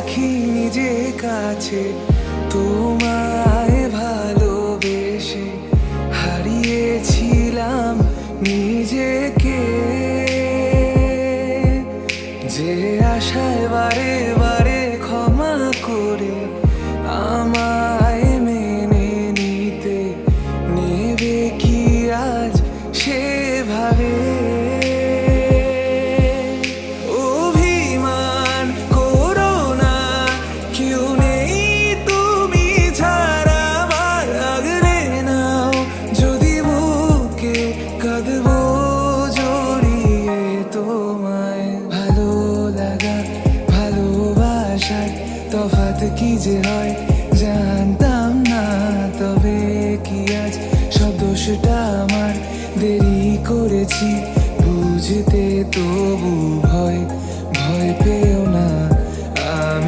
রাখি নিজে কাছে তোমায় ভালোবেসে হারিয়েছিলাম নিজেকে, যে আশায় বারে বারে ক্ষমা করে আমায় মেনে নিতে নেবে কি আজ সেভাবে। অভিমান করো না, কেউ নেই তুমি ছাড়া আমার, আগলে নাও যদি বুকে কাঁদবো জড়িয়ে তোমায়। ভালো লাগা ভালোবাসার তফাৎ কি যে হয় জানতাম না, তবে কি আজ সব দোষটা আমার, দেরি করেছি বুঝতে তবু ভয় ভয় পেও না।